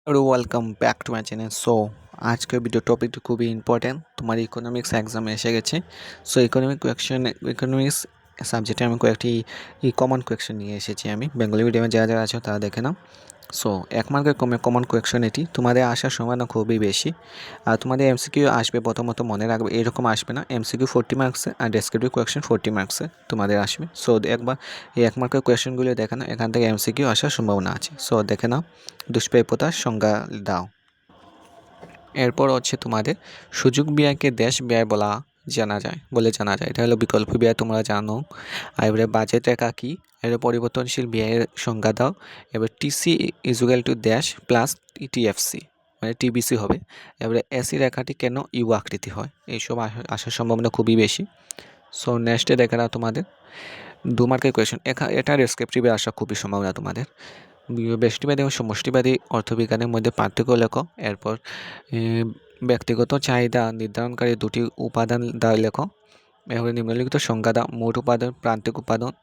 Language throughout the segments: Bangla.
Welcome back to my channel. আজকের ভিডিও টপিকটা খুবই ইম্পর্ট্যান্ট, তোমার ইকোনমিক্স এক্সামে এসে গেছে। ইকোনমিক্স সাবজেক্টে আমি কয়েকটি কমন কোয়েকশন নিয়ে এসেছি। আমি বেঙ্গলি মিডিয়ামে যারা আছো তারা দেখে নাও। 1 মার্কের কমন কোয়েকশন এটি তোমাদের আসার সম্ভাবনা খুবই বেশি। আর তোমাদের এমসিকিউ আসবে, প্রথমত মনে রাখবে এরকম আসবে না। এমসিকিউ 40 মার্কসে আর ডেসক্রিপটিভ কোয়েকশন 40 মার্কসে তোমাদের আসবে। একবার এই 1 মার্কের কোয়েকশনগুলো দেখে নাও, এখান থেকে এমসিকিউ আসার সম্ভাবনা আছে। দেখে নাও, দুষ্প্রাপ্যতার সংজ্ঞা দাও। এরপর হচ্ছে তোমাদের সুযোগ ব্যয়কে দেশ ব্যয় জানা যায়। এটা হলো বিকল্প ব্যয়, তোমরা জানো। আর এবারে বাজেট রেখা কি, এর পরিবর্তনশীল ব্যয়ের সংজ্ঞা দাও। এবার টিসি ইজুয়াল টু দেশ প্লাস টিএফসি, মানে টিবিসি হবে। এবারে এসি রেখাটি কেন ইউ আকৃতি হয়, এইসব আসার সম্ভাবনা খুবই বেশি। নেক্সটে দেখে নাও তোমাদের 2 মার্কের কোয়েশন। এটা ডেসক্রিপটিভে আসা খুবই সম্ভাবনা তোমাদের। ব্যষ্টিবাদী এবং সমষ্টিবাদী অর্থবিজ্ঞানের মধ্যে পার্থক্য লেখো। এরপর ব্যক্তিগত চাহিদা নির্ধারণকারী দুটি উপাদান লেখো। এরপরে নিম্নলিখিত সংজ্ঞা দাও। মোট উপাদান, প্রান্তিক উপাদান,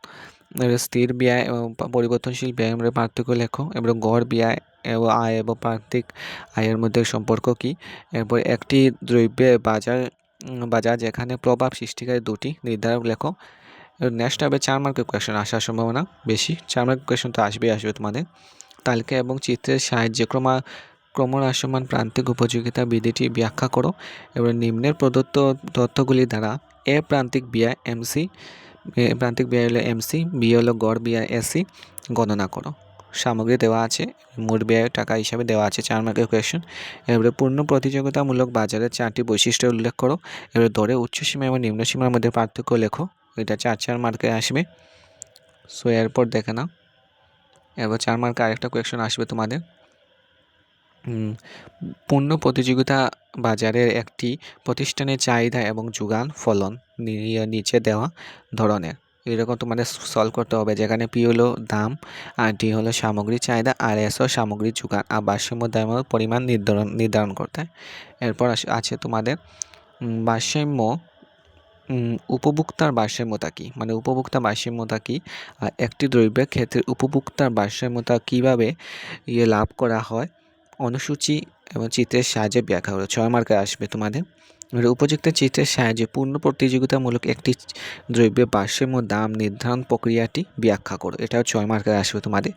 স্থির ব্যয় এবং পরিবর্তনশীল ব্যয়ের মধ্যে পার্থক্য লেখো। এবার গড় ব্যয় এবং আয় এবং প্রান্তিক আয়ের মধ্যে সম্পর্ক কী। এরপর একটি দ্রব্যের বাজার যেখানে প্রভাব সৃষ্টিকারী দুটি নির্ধারক লেখো। নেক্সট হবে 4 মার্কের কোয়েশন আসার সম্ভাবনা বেশি। 4 মার্কের কোয়েশন তো আসবে তোমাদের। তালিকা এবং চিত্রের সাহায্যে ক্রমহ্রাসমান প্রান্তিক উপযোগিতা বিধিটি ব্যাখ্যা করো। এবার নিম্নের প্রদত্ত তথ্যগুলি দ্বারা এ প্রান্তিক ব্যয় হলো এমসি, বি হলো গড় ব্যয় এসি গণনা করো। সামগ্রী দেওয়া আছে, মোট ব্যয় টাকা হিসাবে দেওয়া আছে। 4 মার্কের কোয়েশন। এবারে পূর্ণ প্রতিযোগিতামূলক বাজারের 4টি বৈশিষ্ট্য উল্লেখ করো। এবারে দরে উচ্চসীমা এবং নিম্নসীমার মধ্যে পার্থক্য লেখো। এটা 4 মার্কে আসবে। এরপর দেখে নাও, এরপর 4 মার্কে আরেকটা কোয়েশন আসবে তোমাদের। পূর্ণ প্রতিযোগিতা বাজারের একটি প্রতিষ্ঠানের চাহিদা এবং যোগান ফলন নিচে দেওয়া ধরনের। এরকম তোমাদের সলভ করতে হবে, যেখানে পি হলো দাম, আর ডি হলো সামগ্রী চাহিদা, আর এস হলো সামগ্রীর যোগান, আর ভারসাম্য দামের পরিমাণ নির্ধারণ করতে হয়। এরপর আছে তোমাদের ভারসাম্য, উপভোক্তার ভারসাম্যতা কী, মানে উপভোক্তা ভারসাম্যতা কী, আর একটি দ্রব্যের ক্ষেত্রে উপভোক্তার ভারসাম্যতা কীভাবে লাভ করা হয় অনুসূচি এবং চিত্রের সাহায্যে ব্যাখ্যা করো। 6 মার্কে আসবে তোমাদের। উপযুক্ত চিত্রের সাহায্যে পূর্ণ প্রতিযোগিতামূলক একটি দ্রব্যের ভারসাম্য দাম নির্ধারণ প্রক্রিয়াটি ব্যাখ্যা করো। এটাও 6 মার্কে আসবে তোমাদের।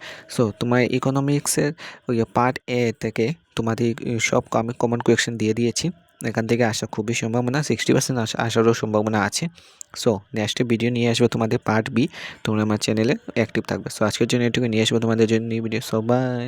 তোমার ইকোনমিক্সের ওই পার্ট এ থেকে তোমাদের সব আমি কমন কোয়েকশন দিয়ে দিয়েছি। এখান থেকে আসা খুবই সম্ভাবনা, 60% আসারও সম্ভাবনা আছে। নেক্সট ভিডিও নিয়ে আসবো তোমাদের পার্ট বি। তোমরা আমার চ্যানেলে অ্যাক্টিভ থাকবে। আজকের জন্য এটুকু নিয়ে আসবো তোমাদের জন্য ভিডিও। বাই।